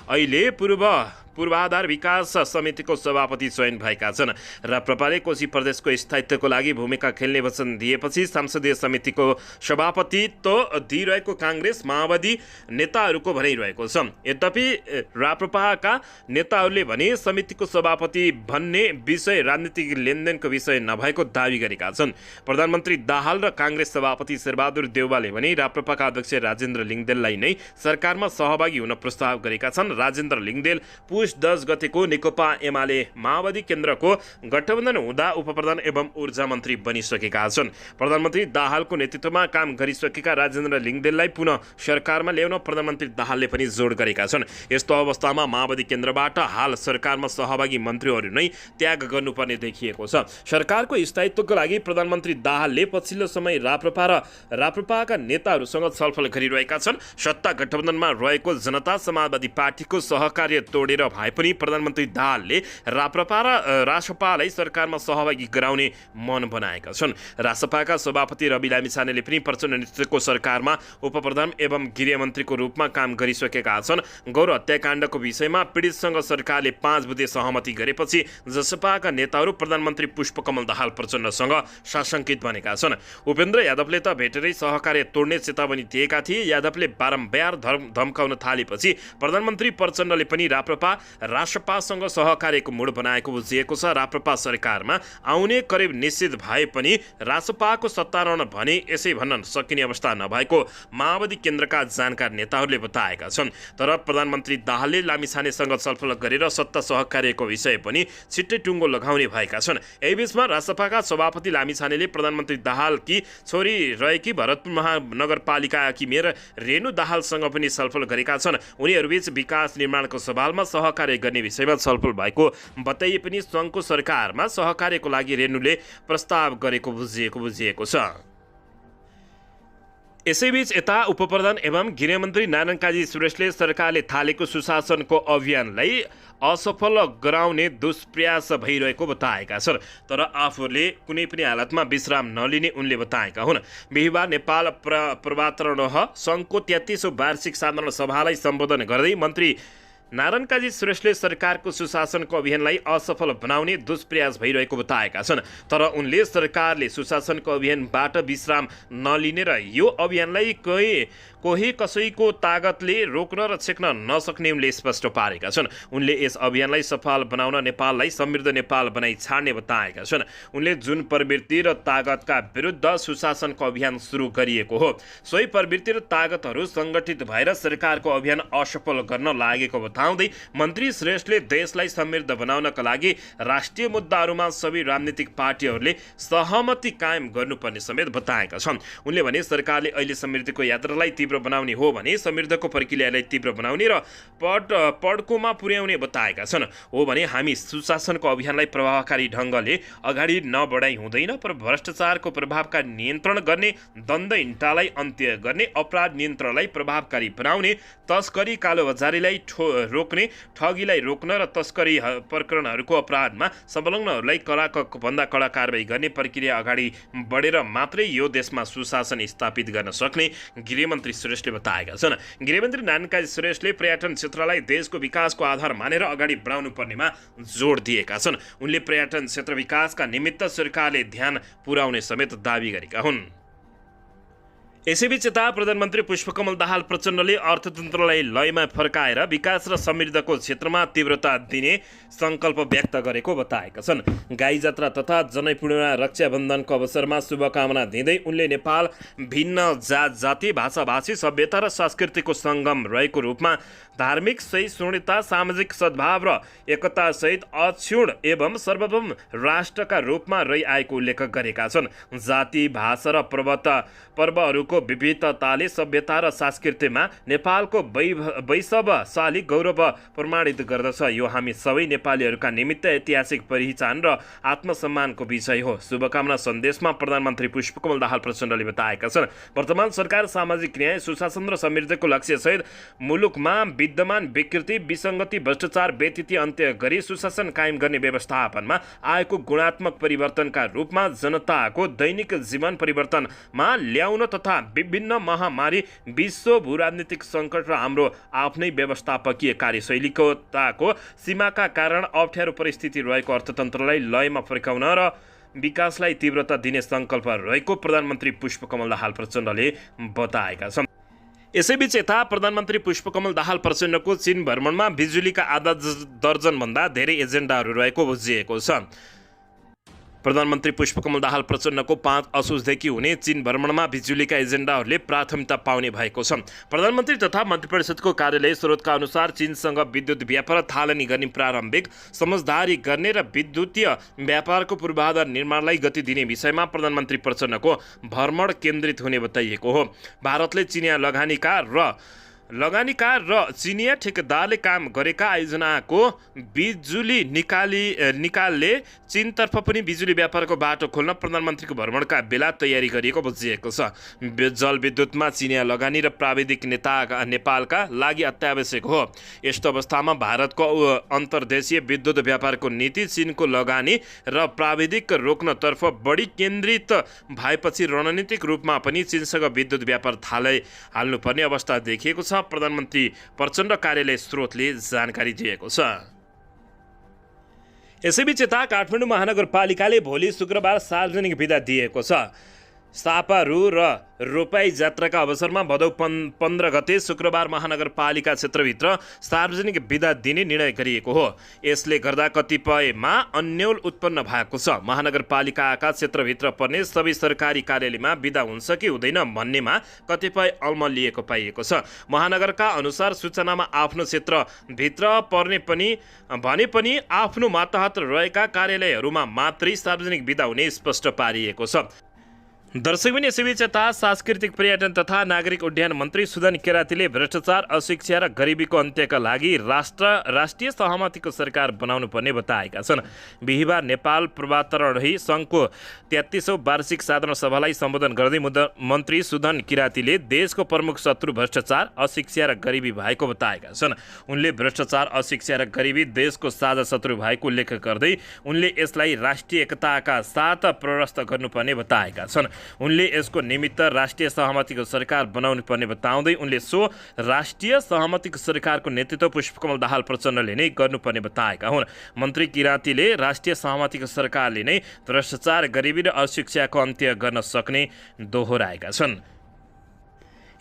अहिले पूर्व पूर्वाधार विकास समितिको सभापति चयन भएका छन्। राप्रपाले कोशी प्रदेशको स्थायित्वको लागि भूमिका खेल्ने वचन दिएपछि संसदीय समितिको सभापतित्व दिइरहेको काङ्ग्रेस माओवादी नेताहरूको भनाइरहेको छ। यद्यपि राप्रपाका नेताहरूले भने समितिको सभापति भन्ने विषय राजनीतिक लेनदेनको विषय नभएको दावी गरेका छन्। प्रधानमन्त्री दाहाल र काङ्ग्रेस सभापति शेरबहादुर देउवाले भने राप्रपाका अध्यक्ष राजेन्द्र लिङदेललाई नै सरकारमा सहभागी हुन प्रस्ताव गरेका छन्। राजेन्द्र लिङदेल पुष 10 गतेको नेकपा एमाले माओवादी केन्द्रको गठबन्धन हुँदा उपप्रधान एवं ऊर्जा मन्त्री बनिसकेका छन्। प्रधानमन्त्री दाहालको नेतृत्वमा काम गरिसकेका राजेन्द्र लिङदेललाई पुनः सरकारमा ल्याउन प्रधानमन्त्री दाहालले पनि जोड गरेका छन्। यस्तो अवस्थामा माओवादी केन्द्रबाट हाल सरकारमा सहभागी मन्त्रीहरू नै त्याग गर्नुपर्ने देखिएको छ। सरकारको स्थायित्वको लागि प्रधानमन्त्री दाहालले पछिल्लो समय राप्रपा र राप्रपाका नेताहरूसँग छलफल गरिरहेका छन्। सत्ता गठबन्धनमा रहेको जनता समाजवादी पार्टीको सहकार्य तोडेर भए पनि प्रधानमन्त्री दाहालले राप्रपा र रासपालाई सरकारमा सहभागी गराउने मन बनाएका छन्। रासपाका सभापति रवि लामिछानेले पनि प्रचण्ड नेतृत्वको सरकारमा उपप्रधान एवं गृहमन्त्रीको रूपमा काम गरिसकेका छन्। गौर हत्याकाण्डको विषयमा पीडितसँग सरकारले 5 बुँदे सहमति गरेपछि जसपाका नेताहरू प्रधानमन्त्री पुष्पकमल दाहाल प्रचण्डसँग साशंकित बनेका छन्। उपेन्द्र यादवले त भेटेरै सहकार्य तोड्ने चेतावनी दिएका थिए। यादवले बारम्बार धम्काउन थालेपछि प्रधानमन्त्री प्रचण्डले पनि राप्रपा रासपासँग सहकार्यको मुड बनाएको बुझिएको छ। राप्रपा सरकारमा आउने करिब निश्चित भए पनि रासपाको सत्तारोहण भने यसै भन्न सकिने अवस्था नभएको माओवादी केन्द्रका जानकार नेताहरूले बताएका छन्। तर प्रधानमन्त्री दाहालले लामिछानेसँग छलफल गरेर सत्ता सहकार्यको विषय पनि छिट्टै टुङ्गो लगाउने भएका छन्। यही बीचमा रासपाका सभापति लामिछानेले प्रधानमन्त्री दाहालकी छोरी रहेकी भरतपुर महानगरपालिकाकी मेयर रेणु दाहालसँग पनि छलफल गरेका छन्। उनीहरूबीच विकास निर्माणको सवालमा सहकार्य गर्ने विषयमा छलफल भएको बताइए पनि सङ्घको सरकारमा सहकार्यको लागि रेणुले प्रस्ताव गरेको बुझिएको छ। यसैबीच यता उपप्रधान एवं गृहमन्त्री नारायण काजी श्रेष्ठले सरकारले थालेको सुशासनको अभियानलाई असफल गराउने दुष्प्रयास भइरहेको बताएका छन्। तर आफूले कुनै पनि हालतमा विश्राम नलिने उनले बताएका हुन्। बिहिबार नेपाल प्रवातरण सङ्घको 33औं वार्षिक साधारण सभालाई सम्बोधन गर्दै मन्त्री नारायण काजी श्रेष्ठले सरकारको सुशासनको अभियानलाई असफल बनाउने दुष्प्रयास भइरहेको बताएका छन्। तर उनले सरकारले सुशासनको अभियानबाट विश्राम नलिने र यो अभियानलाई कोही कसैको तागतले रोक्न र छेक्न नसक्ने उनले स्पष्ट पारेका छन्। उनले यस अभियानलाई सफल बनाउन नेपाललाई समृद्ध नेपाल बनाइ छाड्ने बताएका छन्। उनले जुन प्रवृत्ति र तागतका विरुद्ध सुशासनको अभियान सुरु गरिएको हो सोही प्रवृत्ति र तागतहरू सङ्गठित भएर सरकारको अभियान असफल गर्न लागेको बताउँदै मन्त्री श्रेष्ठले देशलाई समृद्ध बनाउनका लागि राष्ट्रिय मुद्दाहरूमा सबै राजनीतिक पार्टीहरूले सहमति कायम गर्नुपर्ने समेत बताएका छन्। उनले भने सरकारले अहिले समृद्धिको यात्रालाई तीव्र बनाउने हो भने समृद्धको प्रक्रियालाई तीव्र बनाउने र पड्कोमा पुर्याउने बताएका छन्। हो भने हामी सुशासनको अभियानलाई प्रभावकारी ढङ्गले अगाडि नबढाइ हुँदैन, पर भ्रष्टाचारको प्रभावका नियन्त्रण गर्ने, द्वन्द्व हिंसालाई अन्त्य गर्ने, अपराध नियन्त्रणलाई प्रभावकारी बनाउने, तस्करी कालोबजारीलाई रोक्ने, ठगीलाई रोक्न र तस्करी प्रकरणहरूको अपराधमा संलग्नहरूलाई भन्दा कडा कारबाही गर्ने प्रक्रिया अगाडि बढेर मात्रै यो देशमा सुशासन स्थापित गर्न सक्ने गृहमन्त्री श्रेष्ठले बताएका छन्। गृहमन्त्री नारायण काजी श्रेष्ठले पर्यटन क्षेत्रलाई देशको विकासको आधार मानेर अगाडि बढाउनु पर्नेमा जोड दिएका छन्। उनले पर्यटन क्षेत्र विकासका निमित्त सरकारले ध्यान पुर्याउने समेत दावी गरेका हुन्। यसैबीच यता प्रधानमन्त्री पुष्पकमल दाहाल प्रचण्डले अर्थतन्त्रलाई लयमा फर्काएर विकास र समृद्धको क्षेत्रमा तीव्रता दिने सङ्कल्प व्यक्त गरेको बताएका छन्। गाई जात्रा तथा जनै पूर्णिमा रक्षाबन्धनको अवसरमा शुभकामना दिँदै उनले नेपाल भिन्न जात जाति भाषा भाषी सभ्यता र संस्कृतिको सङ्गम रहेको रूपमा धार्मिक सहिष्णुता, सामाजिक सद्भाव र एकता सहित अक्षुण्ण एवं सार्वभौम राष्ट्रका रूपमा रहिआएको उल्लेख गरेका छन्। जाति, भाषा र पर्वहरूको विविधताले सभ्यता र संस्कृतिमा नेपालको वैभवशाली गौरव प्रमाणित गर्दछ। यो हामी सबै नेपालीहरूका निमित्त ऐतिहासिक पहिचान र आत्मसम्मानको विषय हो। शुभकामना सन्देशमा प्रधानमन्त्री पुष्पकमल दाहाल प्रचण्डले बताएका छन्। वर्तमान सरकार सामाजिक न्याय, सुशासन र समृद्धिको लक्ष्यसहित मुलुकमा विद्यमान विकृति, विसङ्गति, भ्रष्टाचार, व्यतीति अन्त्य गरी सुशासन कायम गर्ने व्यवस्थापनमा आएको गुणात्मक परिवर्तनका रूपमा जनताको दैनिक जीवन परिवर्तनमा ल्याउन तथा विभिन्न महामारी, विश्व भूराजनीतिक सङ्कट र हाम्रो आफ्नै व्यवस्थापकीय कार्यशैलीको सीमाका कारण अप्ठ्यारो परिस्थिति रहेको अर्थतन्त्रलाई लयमा फर्काउन र विकासलाई तीव्रता दिने सङ्कल्प रहेको प्रधानमन्त्री पुष्पकमल दाहाल प्रचण्डले बताएका छन्। यसैबीच यता प्रधानमन्त्री पुष्पकमल दाहाल प्रचण्डको चीन भ्रमणमा बिजुलीका आधा दर्जनभन्दा धेरै एजेन्डाहरू रहेको बुझिएको छ। प्रधानमन्त्री पुष्पकमल दाहाल प्रचण्डको 5 असोजदेखि हुने चीन भ्रमणमा बिजुलीका एजेन्डाहरूले प्राथमिकता पाउने भएको छ। प्रधानमन्त्री तथा मन्त्रिपरिषदको कार्यालय स्रोतका अनुसार चीनसँग विद्युत व्यापार थालनी गर्ने प्रारम्भिक समझदारी गर्ने र विद्युतीय व्यापारको पूर्वाधार निर्माणलाई गति दिने विषयमा प्रधानमन्त्री प्रचण्डको भ्रमण केन्द्रित हुने बताइएको हो। भारतले चिनिया लगानीकार र चिनिया ठेकेदारले काम गरेका आयोजनाको बिजुली निकालले चीनतर्फ पनि बिजुली व्यापारको बाटो खोल्न प्रधानमन्त्रीको भ्रमणका बेला तयारी गरिएको बुझिएको छ। जलविद्युतमा चिनिया लगानी र प्राविधिक नेपालका लागि अत्यावश्यक हो। यस्तो अवस्थामा भारतको अन्तर्देशीय विद्युत व्यापारको नीति चीनको लगानी र प्राविधिक रोक्नतर्फ बढी केन्द्रित भएपछि रणनीतिक रूपमा पनि चीनसँग विद्युत व्यापार हाल्नुपर्ने अवस्था देखिएको छ, प्रधानमन्त्री प्रचण्ड कार्यालय स्रोतले जानकारी दिएको छ। यसैबीच यता काठमाडौँ महानगरपालिकाले भोलि शुक्रबार सार्वजनिक बिदा दिएको छ। सापारू र रोपाई जात्राका अवसरमा भदौ 15 गते शुक्रबार महानगरपालिका क्षेत्रभित्र सार्वजनिक बिदा दिने निर्णय गरिएको हो। यसले गर्दा कतिपयमा अन्यल उत्पन्न भएको छ। महानगरपालिकाका क्षेत्रभित्र पर्ने सबै सरकारी कार्यालयमा बिदा हुन्छ कि हुँदैन भन्नेमा कतिपय अल्मलिएको पाइएको छ। महानगरका अनुसार सूचनामा आफ्नो क्षेत्रभित्र पर्ने भने पनि आफ्नो मातहत रहेका कार्यालयहरूमा मात्रै सार्वजनिक बिदा हुने स्पष्ट पारिएको छ। दर्शकबिन यसैबीच यता सांस्कृतिक पर्यटन तथा नागरिक उड्डयन मन्त्री सुदन केरातीले भ्रष्टाचार, अशिक्षा र गरिबीको अन्त्यका लागि राष्ट्रिय सहमतिको सरकार बनाउनु पर्ने बताएका छन्। बिहिबार नेपाल प्रवातरणही सङ्घको 33औं वार्षिक साधारण सभालाई सम्बोधन गर्दै मन्त्री सुदन केरातीले देशको प्रमुख शत्रु भ्रष्टाचार, अशिक्षा र गरिबी भएको बताएका छन्। उनले भ्रष्टाचार, अशिक्षा र गरिबी देशको साझा शत्रु भएको उल्लेख गर्दै उनले यसलाई राष्ट्रिय एकताका साथ परास्त गर्नुपर्ने बताएका छन्। उनले यसको निमित्त राष्ट्रिय सहमतिको सरकार बनाउनु पर्ने बताउँदै उनले सो राष्ट्रिय सहमतिको सरकारको नेतृत्व पुष्पकमल दाहाल प्रचण्डले नै गर्नुपर्ने बताएका हुन्। मन्त्री किरातीले राष्ट्रिय सहमतिको सरकारले नै भ्रष्टाचार, गरिबी र अशिक्षाको अन्त्य गर्न सक्ने दोहोऱ्याएका छन्।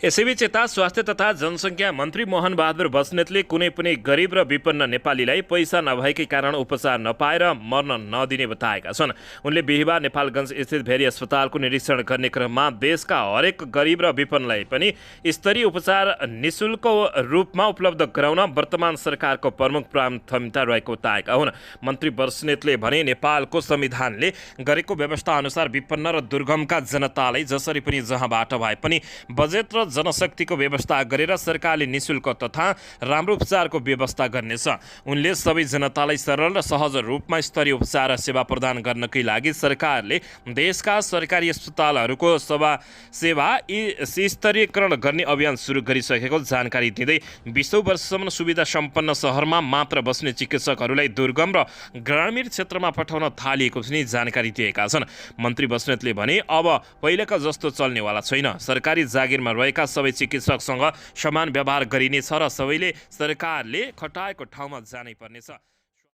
यसैबीच यता स्वास्थ्य तथा जनसङ्ख्या मन्त्री मोहन बहादुर बस्नेतले कुनै पनि गरिब र विपन्न नेपालीलाई पैसा नभएकै कारण उपचार नपाएर मर्न नदिने बताएका छन्। उनले बिहिबार नेपालगञ्ज स्थित भेरी अस्पतालको निरीक्षण गर्ने क्रममा देशका हरेक गरिब र विपन्नलाई पनि स्तरीय उपचार निशुल्क रूपमा उपलब्ध गराउन वर्तमान सरकारको प्रमुख प्राथमिकता रहेको बताएका हुन्। मन्त्री बस्नेतले भने नेपालको संविधानले गरेको व्यवस्था अनुसार विपन्न र दुर्गमका जनतालाई जसरी पनि जहाँबाट भए पनि बजेट र जनशक्तिको व्यवस्था गरेर सरकारले निशुल्क तथा राम्रो उपचारको व्यवस्था गर्नेछ। उनले सबै जनतालाई सरल र सहज रूपमा स्तरीय उपचार र सेवा प्रदान गर्नकै लागि सरकारले देशका सरकारी अस्पतालहरूको सेवा स्तरीयकरण गर्ने अभियान सुरु गरिसकेको जानकारी दिँदै 20औं वर्षसम्म सुविधा सम्पन्न सहरमा मात्र बस्ने चिकित्सकहरूलाई दुर्गम र ग्रामीण क्षेत्रमा पठाउन थालिएको पनि जानकारी दिएका छन्। मन्त्री बस्नेतले भने अब पहिलेका जस्तो चल्नेवाला छैन। सरकारी जागिरमा रहेका सबै चिकित्सकसँग समान व्यवहार गरिनेछ र सबैले सरकारले खटाएको ठाउँमा जानै पर्नेछ।